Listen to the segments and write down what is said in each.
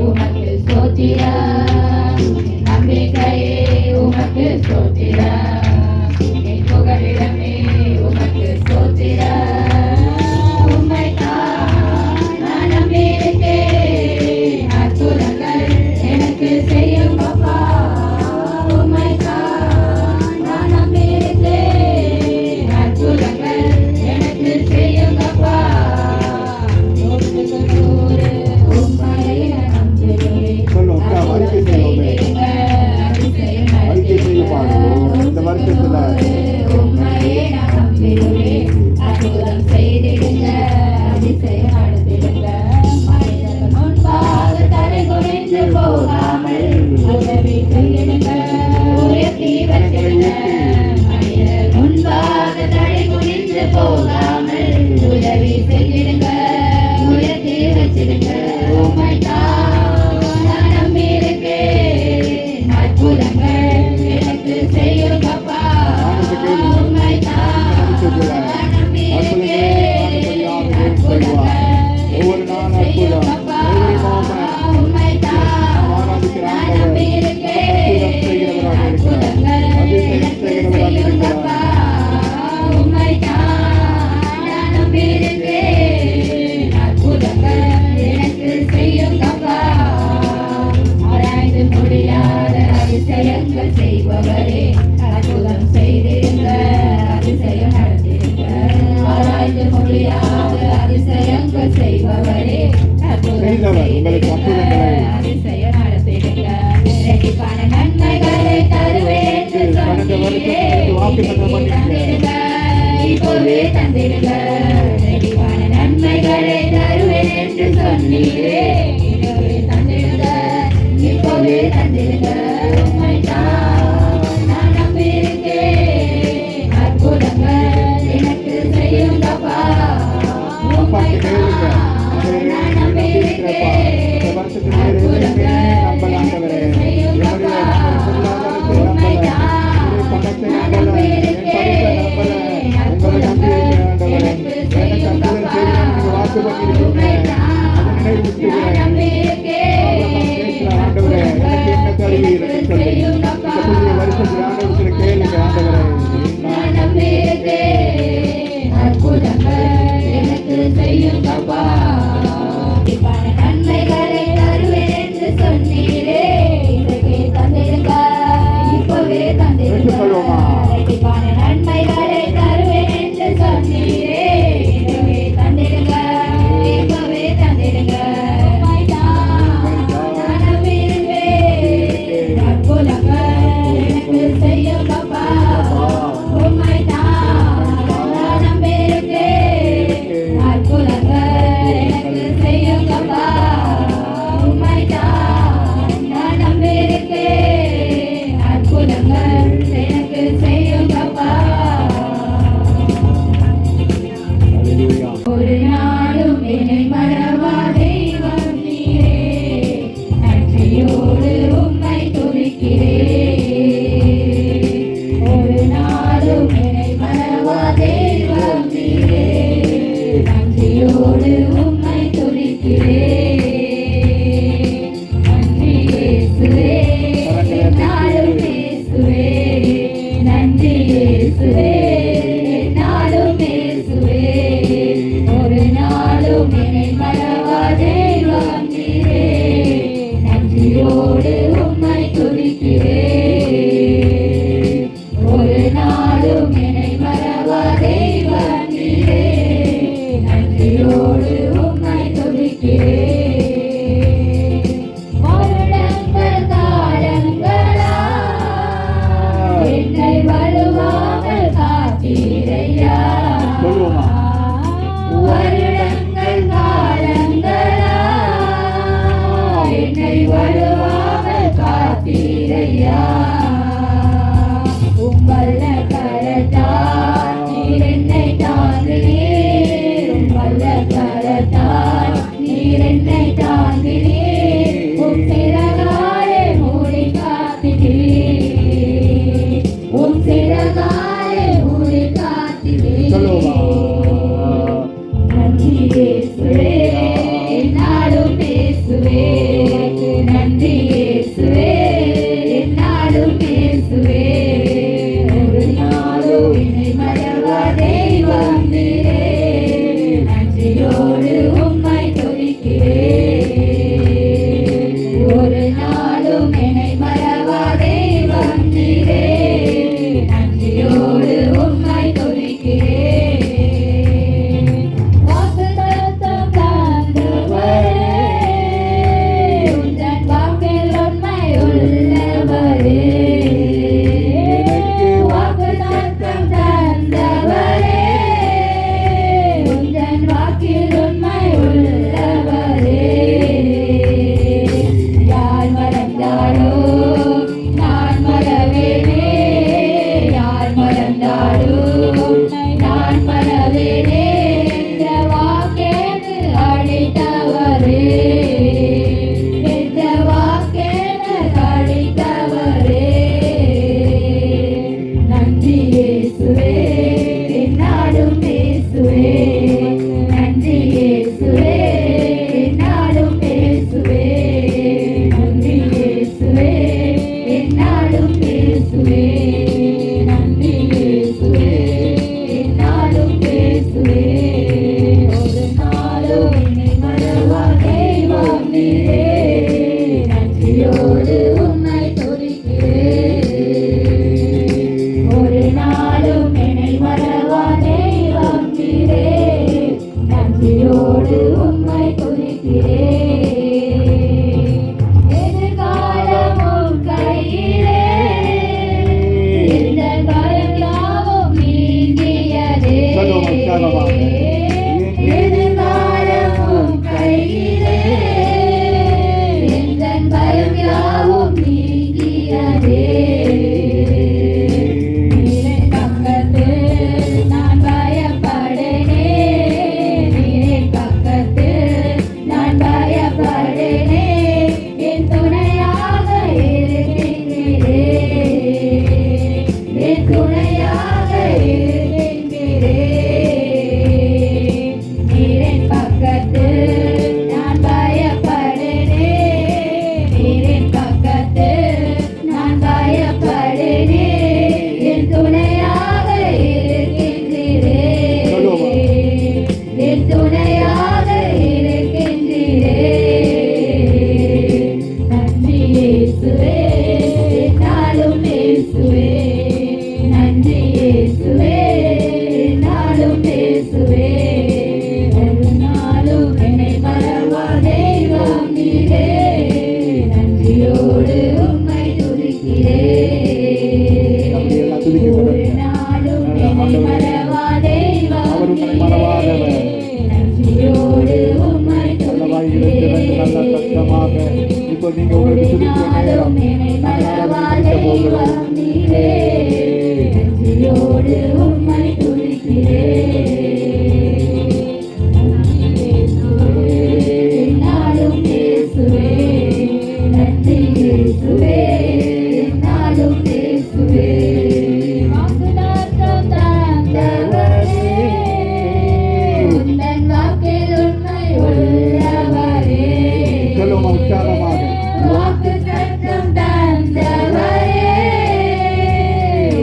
உமக்கு ஸ்தோத்திரம், நம்பிக்கையே உமக்கு ஸ்தோத்திரம், என் புகலிடமே உமக்கு ஸ்தோத்திரம். உம்மைத்தான் நான் நம்பியிருக்கேன், அற்புதங்கள் எனக்கு செய்யும் அப்பா. உம்மைத்தான் நான் நம்பியிருக்கேன், அற்புதங்கள் எனக்கு செய்யும் அப்பா. நன்மைகளை தருவேன் என்று சொன்னீரே, இப்போவே தந்திருங்க. நான் நம்பியிருக்கேன், அற்புதங்கள் எனக்கு செய்யும் அப்பா. நான் நம்பியிருக்கேன், அற்புதங்கள் எனக்கு செய்யும் அப்பா. நான் நம்பியிருக்கேன், அற்புதங்கள் எனக்கு செய்யும் அப்பா. நான் நம்பியிருக்கேன், அற்புதங்கள் எனக்கு செய்யும் அப்பா. நான் நம்பியிருக்கேன், அற்புதங்கள் எனக்கு செய்யும் அப்பா. நன்மைகளை தருவேன் என்று சொன்னீரே, இன்றைக்கே தந்திருங்க, இப்பவே தந்திருங்க. நன்மைகளை தருவேன் என்று சொன்னீரே, இன்றைக்கே தந்திருங்க, இப்பவே தந்திருங்க. நான் நம்பியிருப்பேன், அற்புதங்கள் எனக்கு செய்யும் அப்பா. உம்மைத்தான் நான் நம்பியிருக்கேன், அற்புதங்கள் எனக்கு செய்யும் அப்பா. உம்மைத்தான் நான் நம்பியிருக்கேன், அற்புதங்கள் எனக்கு செய்யும் அப்பா. ஒரு நாளும் என்னை மறவா தெய்வம் நீரே, நன்றியோடு உம்மை துதிக்கிறேன். ஒரு நாளும் என்னை மறவா தெய்வம் நீரே, நன்றியோடு உம்மை துதிக்கிறேன். நன்றி இயேசுவே, நாளும் இயேசுவே, நன்றி இயேசுவே, நாளும் இயேசுவே. ஒரு நாளும் என்னை மறவா தெய்வம் நீரே, நன்றியோடு உம்மை துதிக்கிறேன். ஒரு நாளும் என்னை மறவா தெய்வம் நீரே, நன்றியோடு உம்மை துதிக்கிறேன். வருடங்கள் காலங்களா என்னை வலுவாமல் காத்தீரையா. வருடங்கள் காலங்களா என்னை வலுவாமல் காத்தீரையா. உம்பல்ல கரத்தால் நீர் என்னை தாங்கினீர், உம்பல்ல கரத்தால் நீர் என்னை தாங்கினீர். உம் சிறகாலே மூடி காத்தினீர், உம் சிறகாலே மூடி காத்தினீர். நன்றி இயேசுவே, நாளும் பேசுவே. இப்போது நீங்க உங்களுக்கு துதிக்கிற நேரம் நாங்கள் ஆராதனை போகிறோம். நீரே நன்றியோடு உம்மை துதிக்கிறேன். என்னாலும் இயேசுவே நன்றி இயேசுவே என்னாலும் இயேசுவே வாக்குநாதம் தந்தவரே உந்தன் வாக்கில் உண்மை உள்ளவரே. சொல்லுமா உற்சாகமாக. வாக்குநாதம் தந்தவரே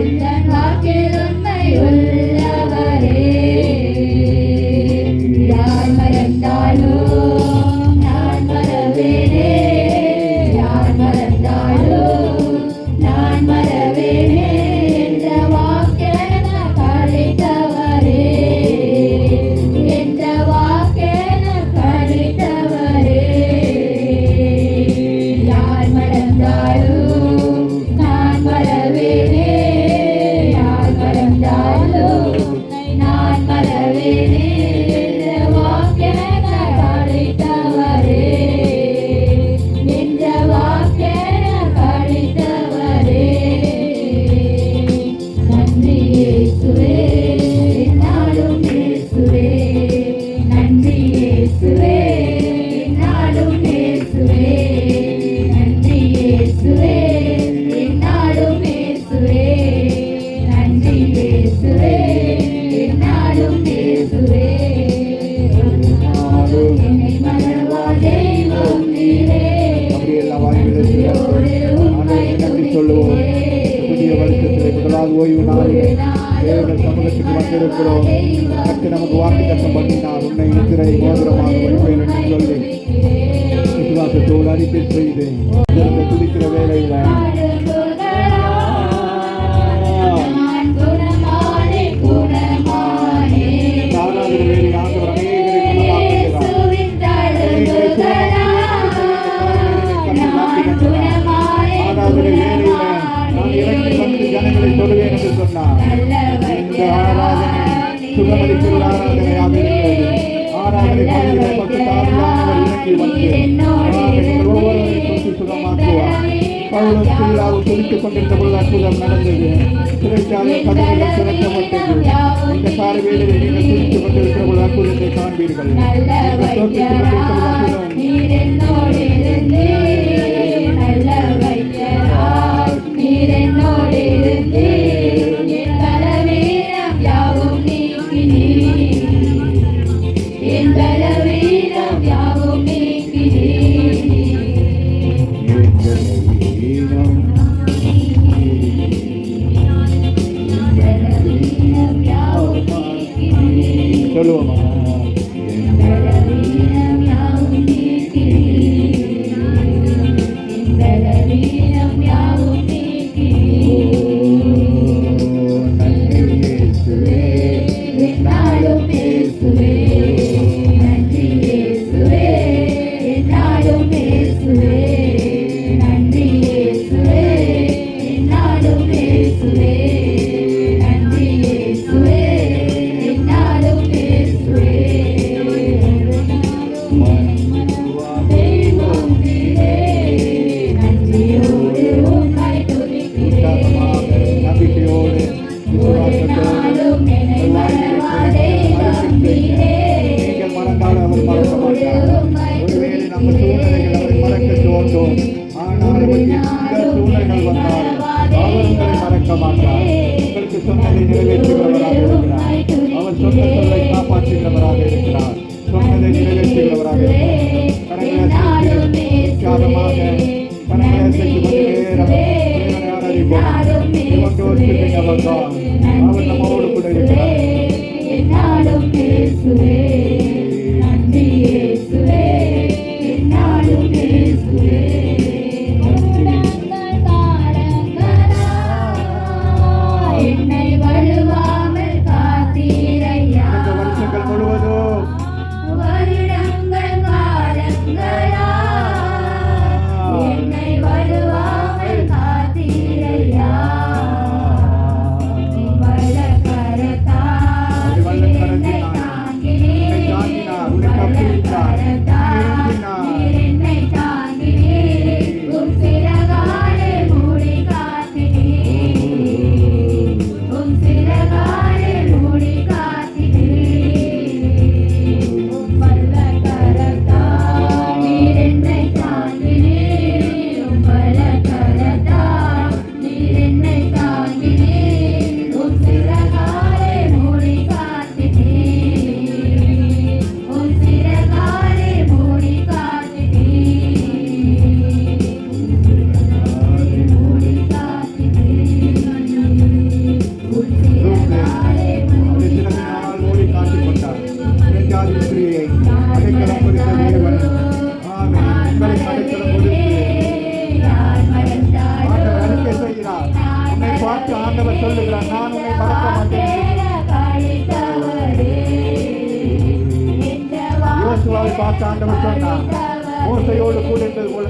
உந்தன் வாக்கில் உண்மை உள்ளவரே. யார் மறந்தாலும் நான் மறவேனே, யார் மறந்தாலும் நான் மறவேனே என்ற வாக்கென கழித்தவரே, என்ற வாக்கென கழித்தவரே. யார் மறந்தாலும் நான் மறவேனே, யார் மறந்தாலும் நான் மறவேனே என்ற வாக்கென கழித்தவரே, என்ற வாக்கென கழித்தவரே. நன்றி இயேசுவே என்னாலும் இயேசுவே நன்றி இயேசுவே என்னாலும் இயேசுவே நன்றி இயேசுவே என்னாலும் இயேசுவே நன்றி இயேசுவே என்னாலும் இயேசுவே. என்னை மறவா தெய்வம் நீரே அப்படியெல்லாம் வாய்கிறது. ஆண்டவரை நன்றி சொல்லுவோம். புதிய வருஷத்தில் முதலாவது ஓய்வு நாளிலே தேவனுடைய சமூகத்துக்கு வந்திருக்கிறோம். கர்த்தர் நமக்கு வாக்குத்தத்தம் பண்ணினார், உன்னை நித்திரை மோதிரமாக வைப்பேன் என்று சொல்லி விசுவாசத்தோடு அறிக்கை செய்து இதற்கு துதிக்கிற வேளையில நான் குணமானே குணமானே நானாவது வேலை ஆண்டவர் அநேகரை இயேசுவின் தழும்புகளால் நான் குணமானே ஆறாவது வேலையில நான் இறங்கி வந்து ஜனங்களை தொடுவேன் என்று சொன்னார். இந்த ஆராதனை சுகமளிக்கிற ஆராதனையாக இருக்கிறது. ஆராதனை பகுதியிலே பசுத்தாவியானவர் இறங்கி வந்து ஒவ்வொருவரை தொட்டு சுகமாக்குவார். பவுலும் சீலாவும் துதித்துக் கொண்டிருந்த பொழுது அற்புதம் நடந்தது. சிறைச்சாலை கதவுகள் திறக்கப்பட்டது. இந்த கால வேளையில் நீங்கள் துதித்துக் கொண்டிருக்கிற பொழுது அற்புதத்தை காண்பீர்கள். நீங்கள் தோற்றுக் கொண்டிருக்கிற பொழுது அற்புதம் நீர் என்னோடு இருந்து நல்ல வைத்தியராய் நீர் என்னோடு இருந்து என் பலவீனம் யாவும் நீக்கினீர், என் பலவீனம் யாவும் நீக்கினீர். பலவீனம் யாவும் நீக்கினீர், சொல்லுவோமா? பலவீனம் யாவும் நீக்கினீர். பார்த்து ஆண்டவர் சொன்னார், மோசையோடு கூட இருந்தது போல